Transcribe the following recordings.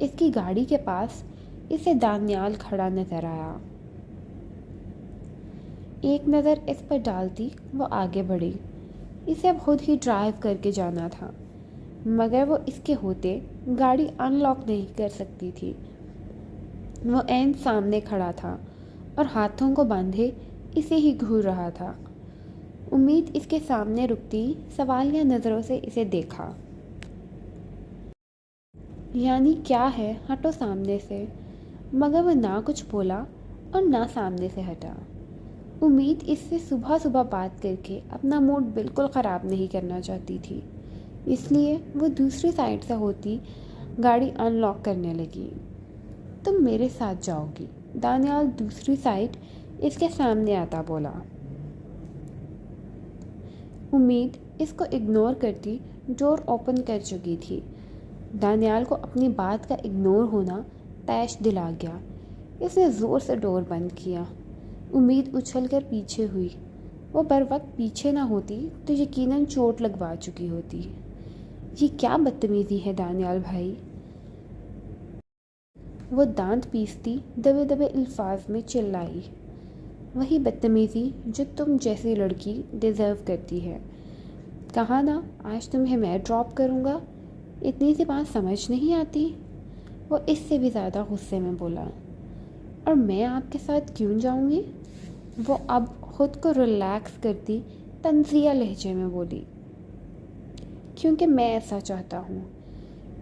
اس کی گاڑی کے پاس اسے دانیال کھڑا نظر آیا۔ ایک نظر اس پر ڈالتی وہ آگے بڑھی۔ اسے اب خود ہی ڈرائیو کر کے جانا تھا، مگر وہ اس کے ہوتے گاڑی ان لاک نہیں کر سکتی تھی۔ وہ عین سامنے کھڑا تھا اور ہاتھوں کو باندھے اسے ہی گھور رہا تھا۔ امید اس کے سامنے رکتی سوالیہ نظروں سے اسے دیکھا۔ یعنی کیا ہے، ہٹو سامنے سے۔ مگر وہ نہ کچھ بولا اور نہ سامنے سے ہٹا۔ امید اس سے صبح صبح بات کر کے اپنا موڈ بالکل خراب نہیں کرنا چاہتی تھی، اس لیے وہ دوسری سائڈ سے ہوتی گاڑی ان لاک کرنے لگی۔ تم میرے ساتھ جاؤ گی، دانیال دوسری سائڈ اس کے سامنے آتا بولا۔ امید اس کو اگنور کرتی ڈور اوپن کر چکی تھی۔ دانیال کو اپنی بات کا اگنور ہونا طیش دلا گیا۔ اس نے زور سے ڈور بند کیا۔ امید اچھل کر پیچھے ہوئی۔ وہ بر وقت پیچھے نہ ہوتی تو یقیناً چوٹ لگوا چکی ہوتی۔ یہ کیا بدتمیزی ہے دانیال بھائی، وہ دانت پیستی دبے دبے الفاظ میں چلائی۔ وہی بدتمیزی جو تم جیسی لڑکی ڈیزرو کرتی ہے۔ کہا نا آج تمہیں میں ڈراپ کروں گا، اتنی سی بات سمجھ نہیں آتی؟ وہ اس سے بھی زیادہ غصے میں بولا۔ اور میں آپ کے ساتھ کیوں جاؤں گی؟ وہ اب خود کو ریلیکس کرتی طنزیہ لہجے میں بولی۔ کیونکہ میں ایسا چاہتا ہوں۔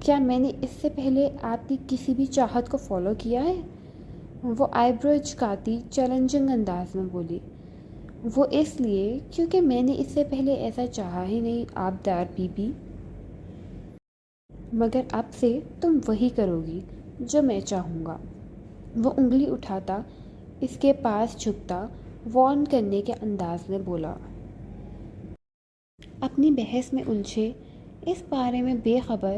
کیا میں نے اس سے پہلے آپ کی کسی بھی چاہت کو فالو کیا ہے؟ وہ آئی برو اچکاتی چیلنجنگ انداز میں بولی۔ وہ اس لیے کیونکہ میں نے اس سے پہلے ایسا چاہا ہی نہیں آبدار بی بی۔ مگر اب سے تم وہی کرو گی جو میں چاہوں گا۔ وہ انگلی اٹھاتا اس کے پاس جھکتا وارن کرنے کے انداز میں بولا۔ اپنی بحث میں الجھے، اس بارے میں بے خبر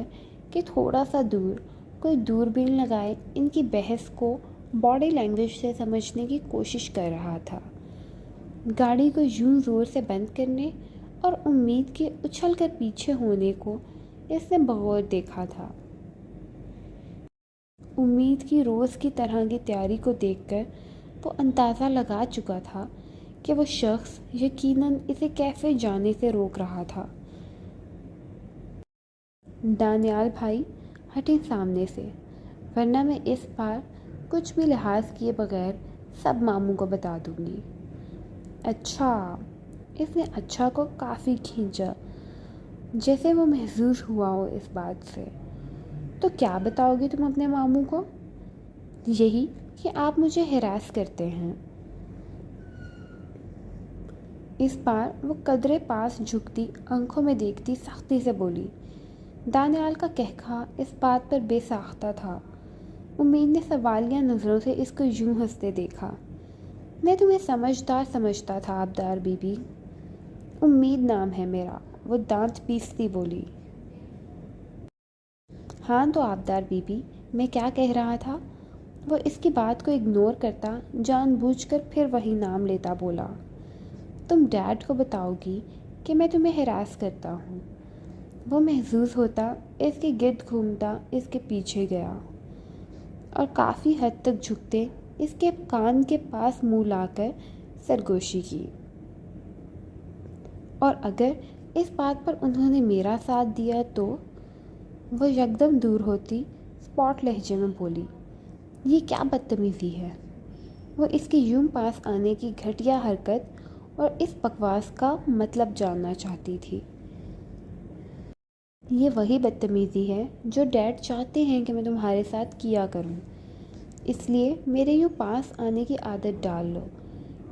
کہ تھوڑا سا دور کوئی دوربین لگائے ان کی بحث کو باڈی لینگویج سے سمجھنے کی کوشش کر رہا تھا۔ گاڑی کو یوں زور سے بند کرنے اور امید کے اچھل کر پیچھے ہونے کو اس نے بغور دیکھا تھا۔ امید کی روز کی طرح کی تیاری کو دیکھ کر وہ اندازہ لگا چکا تھا کہ وہ شخص یقیناً اسے کیفے جانے سے روک رہا تھا۔ دانیال بھائی ہٹیں سامنے سے، ورنہ میں اس بار کچھ بھی لحاظ کیے بغیر سب ماموں کو بتا دوں گی۔ اچھا، اس نے اچھا کو کافی کھینچا، جیسے وہ محظوظ ہوا ہو اس بات سے۔ تو کیا بتاؤ گی تم اپنے ماموں کو؟ یہی کہ آپ مجھے ہراس کرتے ہیں۔ اس بار وہ قدرے پاس جھکتی آنکھوں میں دیکھتی سختی سے بولی۔ دانیال کا کہکھا اس بات پر بے ساختہ تھا۔ امید نے سوالیہ نظروں سے اس کو یوں ہنستے دیکھا۔ میں تمہیں سمجھدار سمجھتا تھا آبدار بی بی۔ امید نام ہے میرا، وہ دانت پیستی بولی۔ ہاں تو آبدار بی بی، میں کیا کہہ رہا تھا؟ وہ اس کی بات کو اگنور کرتا جان بوجھ کر پھر وہی نام لیتا بولا۔ تم ڈیڈ کو بتاؤ گی کہ میں تمہیں ہراس کرتا ہوں۔ وہ محظوظ ہوتا اس کے گرد گھومتا اس کے پیچھے گیا اور کافی حد تک جھکتے اس کے کان کے پاس منہ لا کر سرگوشی کی۔ اور اگر اس بات پر انہوں نے میرا ساتھ دیا تو؟ وہ یکدم دور ہوتی اسپاٹ لہجے میں بولی۔ یہ کیا بدتمیزی ہے؟ وہ اس کی یوں پاس آنے کی گھٹیا حرکت اور اس بکواس کا مطلب جاننا چاہتی تھی۔ یہ وہی بدتمیزی ہے جو ڈیڈ چاہتے ہیں کہ میں تمہارے ساتھ کیا کروں، اس لیے میرے یوں پاس آنے کی عادت ڈال لو،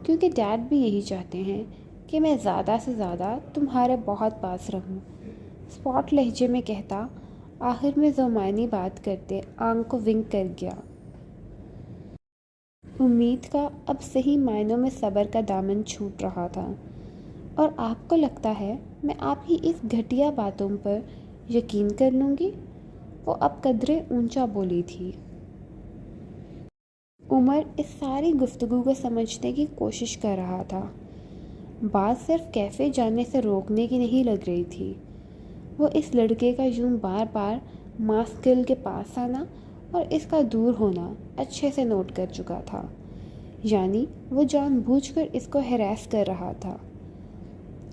کیونکہ ڈیڈ بھی یہی چاہتے ہیں کہ میں زیادہ سے زیادہ تمہارے بہت پاس رہوں۔ اسپاٹ لہجے میں کہتا، آخر میں زمانی بات کرتے آنکھ کو ونک کر گیا۔ امید کا اب صحیح معنوں میں صبر کا دامن چھوٹ رہا تھا۔ اور آپ کو لگتا ہے میں آپ کی اس گھٹیا باتوں پر یقین کر لوں گی؟ وہ اب قدرے اونچا بولی تھی۔ عمر اس ساری گفتگو کو سمجھنے کی کوشش کر رہا تھا۔ بات صرف کیفے جانے سے روکنے کی نہیں لگ رہی تھی۔ وہ اس لڑکے کا یوں بار بار ماسکل کے پاس آنا اور اس کا دور ہونا اچھے سے نوٹ کر چکا تھا، یعنی وہ جان بوجھ کر اس کو ہراس کر رہا تھا۔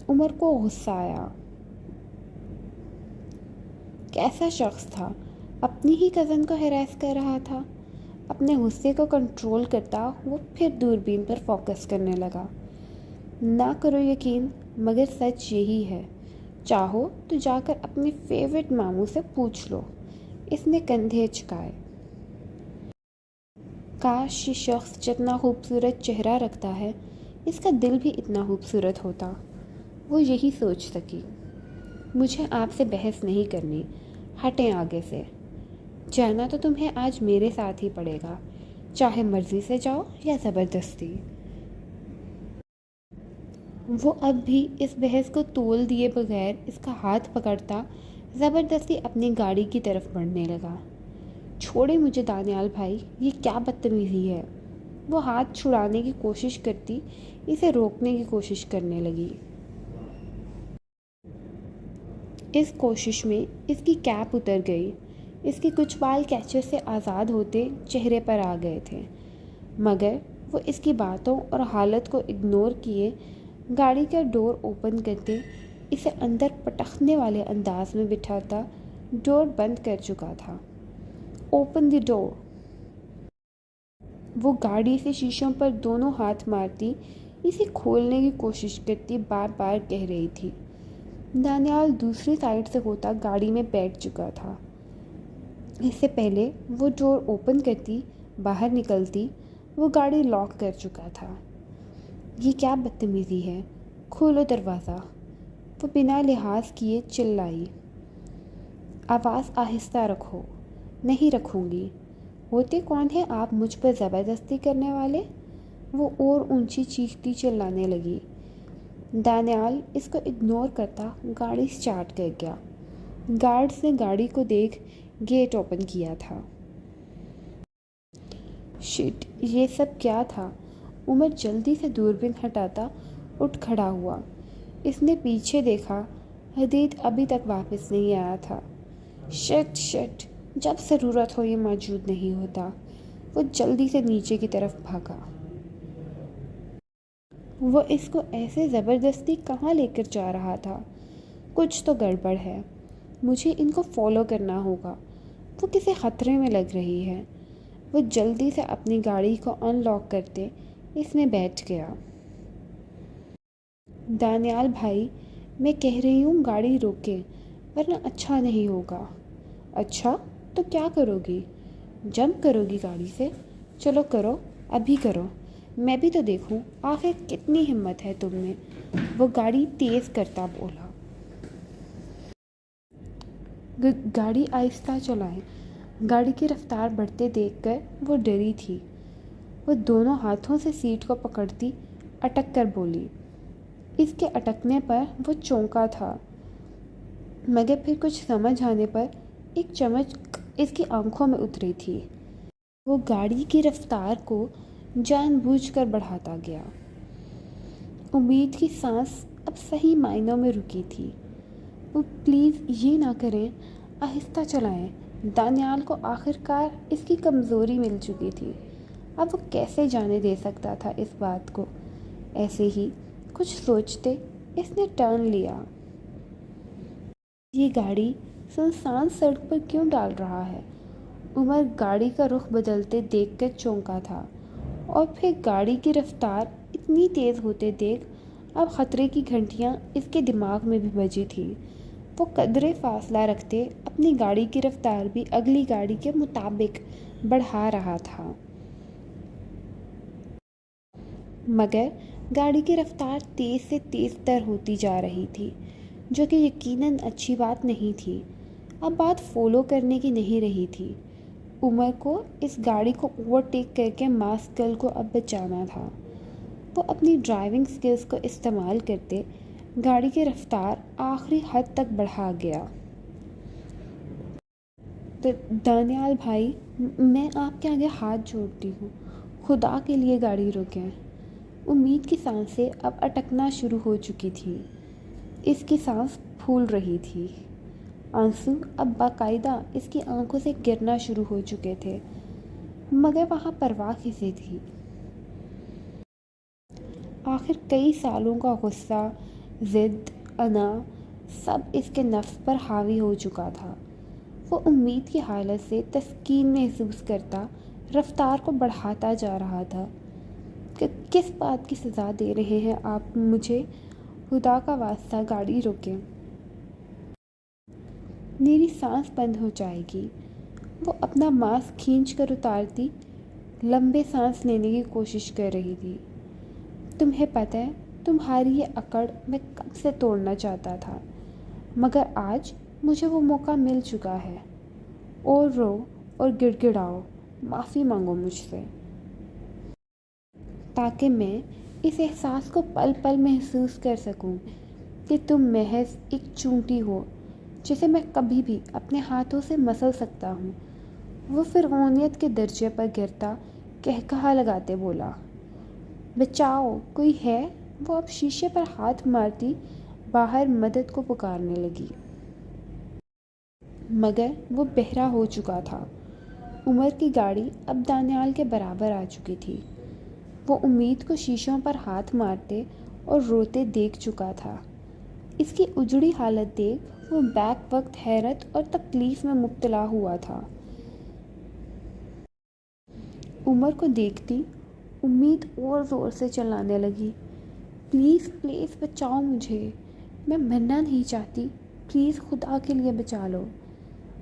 عمر کو غصہ آیا۔ کیسا شخص تھا، اپنی ہی کزن کو ہراس کر رہا تھا۔ اپنے غصے کو کنٹرول کرتا وہ پھر دوربین پر فوکس کرنے لگا۔ نہ کرو یقین، مگر سچ یہی ہے، چاہو تو جا کر اپنے فیورٹ ماموں سے پوچھ لو۔ اس نے کندھے جھکائے۔ کاش یہ شخص جتنا خوبصورت چہرہ رکھتا ہے، اس کا دل بھی اتنا خوبصورت ہوتا، وہ یہی سوچ سکی۔ مجھے آپ سے بحث نہیں کرنی، ہٹیں آگے سے۔ جانا تو تمہیں آج میرے ساتھ ہی پڑے گا، چاہے مرضی سے جاؤ یا زبردستی۔ وہ اب بھی اس بحث کو تول دیے بغیر اس کا ہاتھ پکڑتا زبردستی اپنی گاڑی کی طرف بڑھنے لگا۔ چھوڑے مجھے دانیال بھائی، یہ کیا بدتمیزی ہے؟ وہ ہاتھ چھڑانے کی کوشش کرتی اسے روکنے کی کوشش کرنے لگی۔ اس کوشش میں اس کی کیپ اتر گئی، اس کے کچھ بال کیچر سے آزاد ہوتے چہرے پر آ گئے تھے، مگر وہ اس کی باتوں اور حالت کو اگنور کیے گاڑی کا ڈور اوپن کرتے اسے اندر پٹخنے والے انداز میں بٹھاتا ڈور بند کر چکا تھا۔ اوپن دی ڈور۔ وہ گاڑی سے شیشوں پر دونوں ہاتھ مارتی اسے کھولنے کی کوشش کرتی بار بار کہہ رہی تھی۔ دانیال دوسری سائیڈ سے ہوتا گاڑی میں بیٹھ چکا تھا۔ اس سے پہلے وہ ڈور اوپن کرتی باہر نکلتی وہ گاڑی لاک کر چکا تھا۔ یہ کیا بدتمیزی ہے، کھولو دروازہ، وہ بنا لحاظ کیے چلائی۔ آواز آہستہ رکھو۔ نہیں رکھوں گی۔ ہوتے کون ہیں آپ مجھ پر زبردستی کرنے والے؟ وہ اور اونچی چیختی چلانے لگی۔ دانیال اس کو اگنور کرتا گاڑی سٹارٹ کر گیا۔ گارڈز نے گاڑی کو دیکھ گیٹ اوپن کیا تھا۔ شٹ، یہ سب کیا تھا؟ عمر جلدی سے دوربین ہٹاتا اٹھ کھڑا ہوا۔ اس نے پیچھے دیکھا، حدید ابھی تک واپس نہیں آیا تھا۔ شٹ شٹ، جب ضرورت ہو یہ موجود نہیں ہوتا۔ وہ جلدی سے نیچے کی طرف بھاگا۔ وہ اس کو ایسے زبردستی کہاں لے کر جا رہا تھا؟ کچھ تو گڑبڑ ہے، مجھے ان کو فالو کرنا ہوگا۔ وہ کسی خطرے میں لگ رہی ہے۔ وہ جلدی سے اپنی گاڑی کو ان لاک کرتے اس میں بیٹھ گیا۔ دانیال بھائی، میں کہہ رہی ہوں گاڑی روکیں ورنہ اچھا نہیں ہوگا۔ اچھا تو کیا کرو گی؟ جمپ کرو گی گاڑی سے؟ چلو کرو، ابھی کرو، میں بھی تو دیکھوں آخر کتنی ہمت ہے تم میں۔ وہ گاڑی تیز کرتا بولا۔ گاڑی آہستہ چلائیں۔ گاڑی کی رفتار بڑھتے دیکھ کر وہ ڈری تھی۔ وہ دونوں ہاتھوں سے سیٹ کو پکڑتی اٹک کر بولی۔ اس کے اٹکنے پر وہ چونکا تھا، مگر پھر کچھ سمجھ آنے پر ایک چمک اس کی آنکھوں میں اتری تھی۔ وہ گاڑی کی رفتار کو جان بوجھ کر بڑھاتا گیا۔ امید کی سانس اب صحیح معنوں میں رکی تھی۔ وہ پلیز یہ نہ کریں، آہستہ چلائیں۔ دانیال کو آخر کار اس کی کمزوری مل چکی تھی۔ اب وہ کیسے جانے دے سکتا تھا اس بات کو؟ ایسے ہی کچھ سوچتے اس نے ٹرن لیا۔ یہ گاڑی سنسان سڑک پر کیوں ڈال رہا ہے؟ عمر گاڑی کا رخ بدلتے دیکھ کر چونکا تھا، اور پھر گاڑی کی رفتار اتنی تیز ہوتے دیکھ اب خطرے کی گھنٹیاں اس کے دماغ میں بھی بجی تھیں۔ وہ قدرے فاصلہ رکھتے اپنی گاڑی کی رفتار بھی اگلی گاڑی کے مطابق بڑھا رہا تھا، مگر گاڑی کی رفتار تیز سے تیز تر ہوتی جا رہی تھی، جو کہ یقیناً اچھی بات نہیں تھی۔ اب بات فالو کرنے کی نہیں رہی تھی۔ عمر کو اس گاڑی کو اوورٹیک کر کے ماسکل کو اب بچانا تھا۔ وہ اپنی ڈرائیونگ سکلز کو استعمال کرتے گاڑی کی رفتار آخری حد تک بڑھا گیا۔ دانیال بھائی، میں آپ کے آگے ہاتھ جوڑتی ہوں، خدا کے لیے گاڑی روکیں۔ امید کی سانسیں اب اٹکنا شروع ہو چکی تھیں۔ اس کی سانس پھول رہی تھی۔ آنسو اب باقاعدہ اس کی آنکھوں سے گرنا شروع ہو چکے تھے، مگر وہاں پرواہ کسی تھی۔ آخر کئی سالوں کا غصہ، ضد، انا، سب اس کے نفس پر حاوی ہو چکا تھا۔ وہ امید کی حالت سے تسکین محسوس کرتا رفتار کو بڑھاتا جا رہا تھا کہ کس بات کی سزا دے رہے ہیں آپ مجھے؟ خدا کا واسطہ گاڑی روکیں، میری سانس بند ہو جائے گی۔ وہ اپنا ماسک کھینچ کر اتارتی لمبے سانس لینے کی کوشش کر رہی تھی۔ تمہیں پتہ ہے تمہاری یہ اکڑ میں کب سے توڑنا چاہتا تھا، مگر آج مجھے وہ موقع مل چکا ہے۔ اور رو اور گڑ گڑاؤ، معافی مانگو مجھ سے، تاکہ میں اس احساس کو پل پل محسوس کر سکوں کہ تم محض ایک چونٹی ہو جسے میں کبھی بھی اپنے ہاتھوں سے مسل سکتا ہوں۔ وہ فرعونیت کے درجے پر گرتا قہقہا لگاتے بولا، بچاؤ، کوئی ہے؟ وہ اب شیشے پر ہاتھ مارتی باہر مدد کو پکارنے لگی، مگر وہ بہرا ہو چکا تھا۔ عمر کی گاڑی اب دانیال کے برابر آ چکی تھی۔ وہ امید کو شیشوں پر ہاتھ مارتے اور روتے دیکھ چکا تھا۔ اس کی اجڑی حالت دیکھ وہ بیک وقت حیرت اور تکلیف میں مبتلا ہوا تھا۔ عمر کو دیکھتی امید اور زور سے چلانے لگی، پلیز پلیز بچاؤ مجھے، میں مرنا نہیں چاہتی، پلیز خدا کے لیے بچا لو۔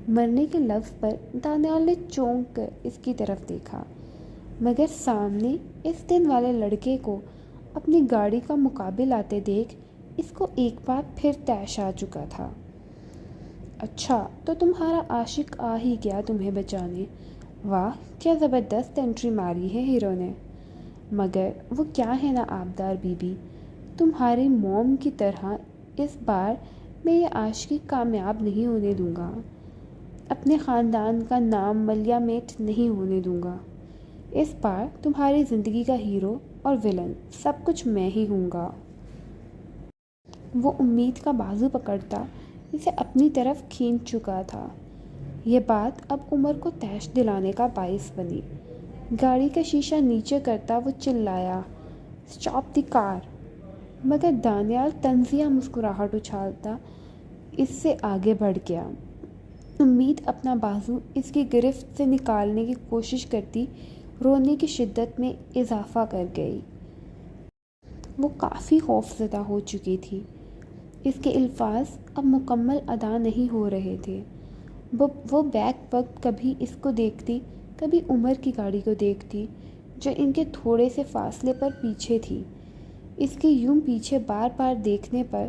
مرنے کے لفظ پر دانیال نے چونک کر اس کی طرف دیکھا، مگر سامنے اس دن والے لڑکے کو اپنی گاڑی کا مقابل آتے دیکھ اس کو ایک بار پھر طیش آ چکا تھا۔ اچھا تو تمہارا عاشق آ ہی گیا تمہیں بچانے، واہ کیا زبردست انٹری ماری ہے ہیرو نے۔ مگر وہ کیا ہے نا آبدار بی بی، تمہاری موم کی طرح اس بار میں یہ عاشقی کامیاب نہیں ہونے دوں گا، اپنے خاندان کا نام ملیہ میٹ نہیں ہونے دوں گا۔ اس بار تمہاری زندگی کا ہیرو اور ولن سب کچھ میں ہی ہوں گا۔ وہ امید کا بازو پکڑتا اسے اپنی طرف کھینچ چکا تھا۔ یہ بات اب عمر کو طیش دلانے کا باعث بنی۔ گاڑی کا شیشہ نیچے کرتا وہ چلایا، اسٹاپ دی کار! مگر دانیال طنزیہ مسکراہٹ اچھالتا اس سے آگے بڑھ گیا۔ امید اپنا بازو اس کی گرفت سے نکالنے کی کوشش کرتی رونے کی شدت میں اضافہ کر گئی۔ وہ کافی خوفزدہ ہو چکی تھی۔ اس کے الفاظ اب مکمل ادا نہیں ہو رہے تھے۔ وہ بیک وقت کبھی اس کو دیکھتی، کبھی عمر کی گاڑی کو دیکھتی جو ان کے تھوڑے سے فاصلے پر پیچھے تھی۔ اس کے یوں پیچھے بار بار دیکھنے پر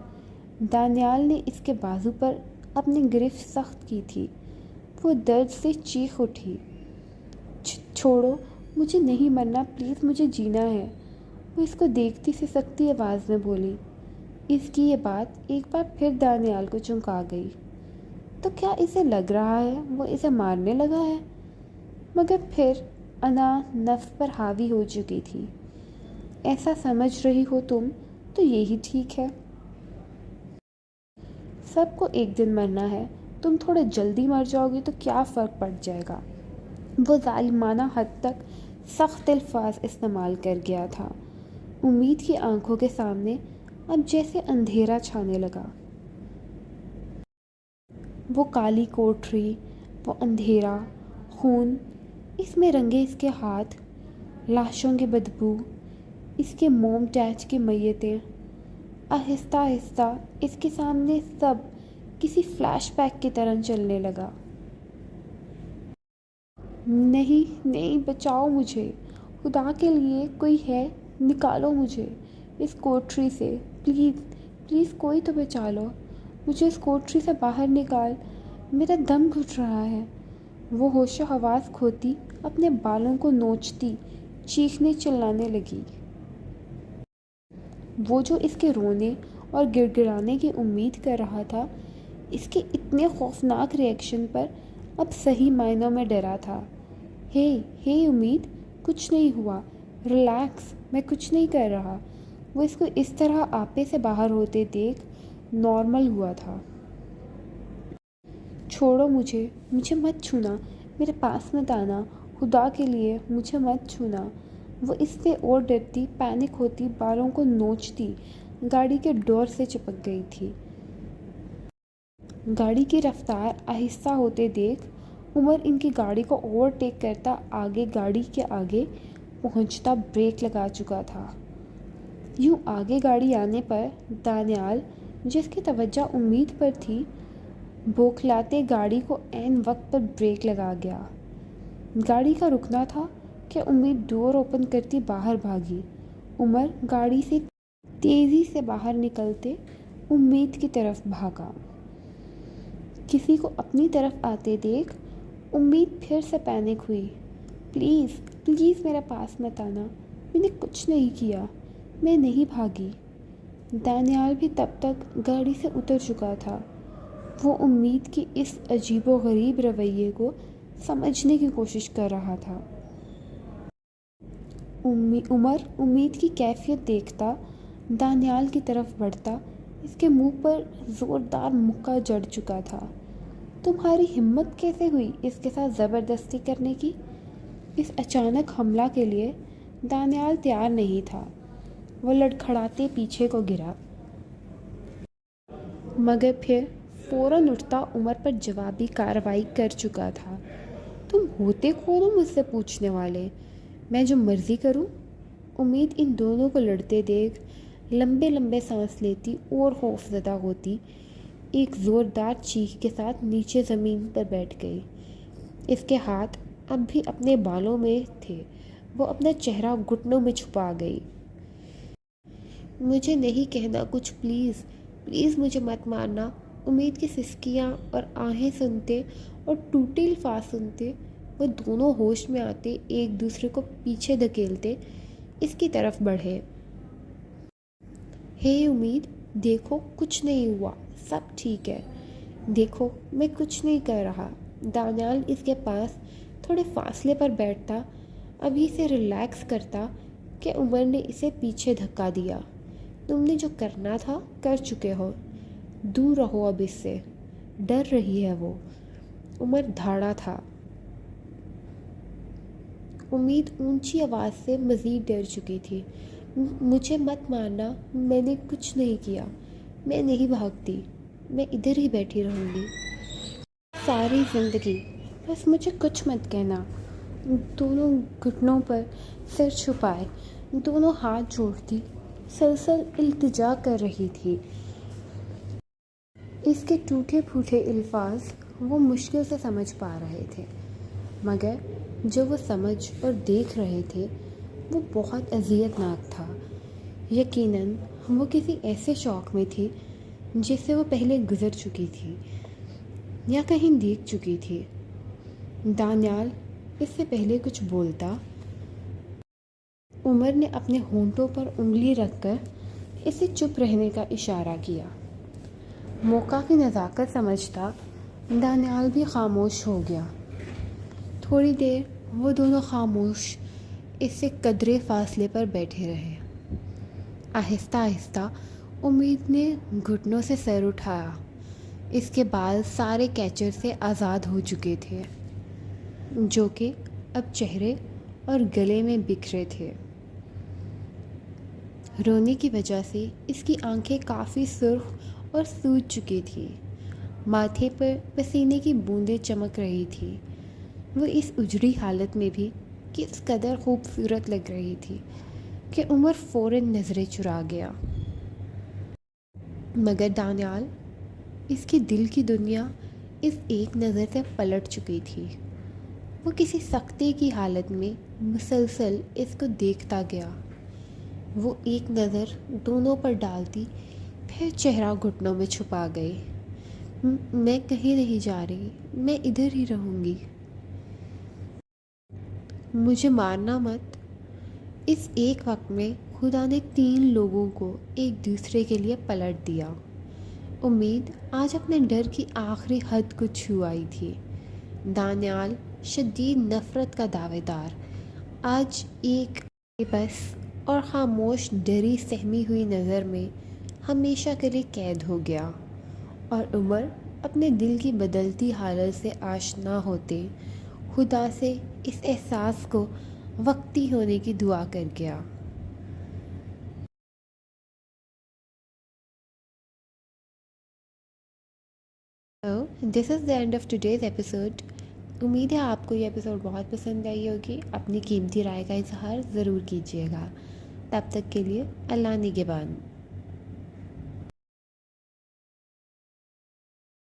دانیال نے اس کے بازو پر اپنی گرفت سخت کی تھی۔ وہ درد سے چیخ اٹھی، چھوڑو، مجھے نہیں مرنا، پلیز مجھے جینا ہے۔ وہ اس کو دیکھتی سی سختی آواز میں بولی۔ اس کی یہ بات ایک بار پھر دانیال کو چونکا گئی۔ تو کیا اسے لگ رہا ہے وہ اسے مارنے لگا ہے؟ مگر پھر انا نفس پر حاوی ہو چکی تھی۔ ایسا سمجھ رہی ہو تم تو یہی ٹھیک ہے، سب کو ایک دن مرنا ہے، تم تھوڑے جلدی مر جاؤ گی تو کیا فرق پڑ جائے گا۔ وہ ظالمانہ حد تک سخت الفاظ استعمال کر گیا تھا۔ امید کی آنکھوں کے سامنے اب جیسے اندھیرا چھانے لگا۔ وہ کالی کوٹھری، وہ اندھیرا، خون، اس میں رنگے اس کے ہاتھ، لاشوں کی بدبو، اس کے موم ٹیچ کی میتیں، آہستہ آہستہ اس کے سامنے سب کسی فلیش بیک کی طرح چلنے لگا۔ نہیں نہیں، بچاؤ مجھے، خدا کے لیے کوئی ہے، نکالو مجھے اس کوٹھری سے، پلیز پلیز کوئی تو بچا لو، مجھے اس کوٹھری سے باہر نکال، میرا دم گھٹ رہا ہے۔ وہ ہوش و حواس کھوتی اپنے بالوں کو نوچتی چیخنے چلانے لگی۔ وہ جو اس کے رونے اور گڑ گڑانے کی امید کر رہا تھا، اس کے اتنے خوفناک ری ایکشن پر اب صحیح معنوں میں ڈرا تھا۔ ہے امید، کچھ نہیں ہوا، ریلیکس، میں کچھ نہیں کر رہا۔ وہ اس کو اس طرح آپے سے باہر ہوتے دیکھ نارمل ہوا تھا۔ چھوڑو مجھے مت چھونا، میرے پاس مت آنا، خدا کے لیے مجھے مت چھونا۔ وہ اس سے اور ڈرتی، پینک ہوتی، بالوں کو نوچتی گاڑی کے ڈور سے چپک گئی تھی۔ گاڑی کی رفتار آہستہ ہوتے دیکھ عمر ان کی گاڑی کو اوورٹیک کرتا گاڑی کے آگے پہنچتا بریک لگا چکا تھا۔ یوں آگے گاڑی آنے پر دانیال، جس کی توجہ امید پر تھی، بوکھلاتے گاڑی کو عین وقت پر بریک لگا گیا۔ گاڑی کا رکنا تھا کہ امید ڈور اوپن کرتی باہر بھاگی۔ عمر گاڑی سے تیزی سے باہر نکلتے امید کی طرف بھاگا۔ کسی کو اپنی طرف آتے دیکھ امید پھر سے پینک ہوئی۔ پلیز پلیز میرے پاس مت آنا، میں نے کچھ نہیں کیا، میں نہیں بھاگی۔ دانیال بھی تب تک گاڑی سے اتر چکا تھا۔ وہ امید کی اس عجیب و غریب رویے کو سمجھنے کی کوشش کر رہا تھا۔ عمر امید کی کیفیت دیکھتا دانیال کی طرف بڑھتا۔ اس کے منہ پر زوردار مکہ جڑ چکا تھا۔ تمہاری ہمت کیسے ہوئی اس کے ساتھ زبردستی کرنے کی؟ اس اچانک حملہ کے لیے دانیال تیار نہیں تھا۔ وہ لڑکھڑاتے پیچھے کو گرا، مگر پھر فوراً اٹھتا عمر پر جوابی کارروائی کر چکا تھا۔ تم ہوتے کون ہو مجھ سے پوچھنے والے؟ میں جو مرضی کروں؟ امید ان دونوں کو لڑتے دیکھ لمبے لمبے سانس لیتی اور خوف زدہ ہوتی ایک زوردار چیخ کے ساتھ نیچے زمین پر بیٹھ گئی۔ اس کے ہاتھ اب بھی اپنے بالوں میں تھے۔ وہ اپنا چہرہ گھٹنوں میں چھپا گئی۔ مجھے نہیں کہنا کچھ، پلیز پلیز مجھے مت مارنا۔ امید کی سسکیاں اور آہیں سنتے اور ٹوٹے الفاظ سنتے وہ دونوں ہوش میں آتے ایک دوسرے کو پیچھے دھکیلتے اس کی طرف بڑھے۔ ہے امید، دیکھو کچھ نہیں ہوا، سب ٹھیک ہے، دیکھو میں کچھ نہیں کر رہا۔ دانیال اس کے پاس تھوڑے فاصلے پر بیٹھتا، ابھی سے ریلیکس کرتا کہ عمر نے اسے پیچھے دھکا دیا۔ تم نے جو کرنا تھا کر چکے ہو، دور رہو اب اس سے۔ ڈر رہی ہے وہ، عمر دھاڑا تھا۔ امید اونچی آواز سے مزید ڈر چکی تھی۔ مجھے مت مارنا، میں نے کچھ نہیں کیا، میں نہیں بھاگتی، میں ادھر ہی بیٹھی رہوں گی ساری زندگی، بس مجھے کچھ مت کہنا۔ دونوں گھٹنوں پر سر چھپائے دونوں ہاتھ جوڑتی سلسل التجا کر رہی تھی۔ اس کے ٹوٹے پھوٹے الفاظ وہ مشکل سے سمجھ پا رہے تھے، مگر جو وہ سمجھ اور دیکھ رہے تھے وہ بہت اذیت ناک تھا۔ یقیناً وہ کسی ایسے شوق میں تھی جس سے وہ پہلے گزر چکی تھی یا کہیں دیکھ چکی تھی۔ دانیال اس سے پہلے کچھ بولتا، عمر نے اپنے ہونٹوں پر انگلی رکھ کر اسے چپ رہنے کا اشارہ کیا۔ موقع کی نزاکت سمجھتا دانیال بھی خاموش ہو گیا۔ تھوڑی دیر وہ دونوں خاموش اس سے قدرے فاصلے پر بیٹھے رہے۔ آہستہ آہستہ امید نے گھٹنوں سے سر اٹھایا۔ اس کے بال سارے کیچر سے آزاد ہو چکے تھے، جو کہ اب چہرے اور گلے میں بکھرے تھے۔ رونے کی وجہ سے اس کی آنکھیں کافی سرخ اور سوج چکی تھی، ماتھے پر پسینے کی بوندیں چمک رہی تھی۔ وہ اس اجڑی حالت میں بھی کس قدر خوبصورت لگ رہی تھی کہ عمر فوراً نظریں چرا گیا۔ مگر دانیال، اس کی دل کی دنیا اس ایک نظر سے پلٹ چکی تھی۔ وہ کسی سختی کی حالت میں مسلسل اس کو دیکھتا گیا۔ وہ ایک نظر دونوں پر ڈالتی پھر چہرہ گھٹنوں میں چھپا گئی۔ میں کہیں نہیں جا رہی، میں ادھر ہی رہوں گی، مجھے مارنا مت۔ اس ایک وقت میں خدا نے 3 لوگوں کو ایک دوسرے کے لیے پلٹ دیا۔ امید آج اپنے ڈر کی آخری حد کو چھو آئی تھی۔ دانیال شدید نفرت کا دعوے دار آج ایک بے بس اور خاموش ڈری سہمی ہوئی نظر میں ہمیشہ کے لیے قید ہو گیا، اور عمر اپنے دل کی بدلتی حالت سے آشنا ہوتے خدا سے اس احساس کو وقتی ہونے کی دعا کر گیا۔ This is the end of today's episode. امید ہے آپ کو یہ ایپیسوڈ بہت پسند آئی ہوگی۔ اپنی قیمتی رائے کا اظہار ضرور کیجیے گا۔ تب تک کے لیے اللہ نگہبان۔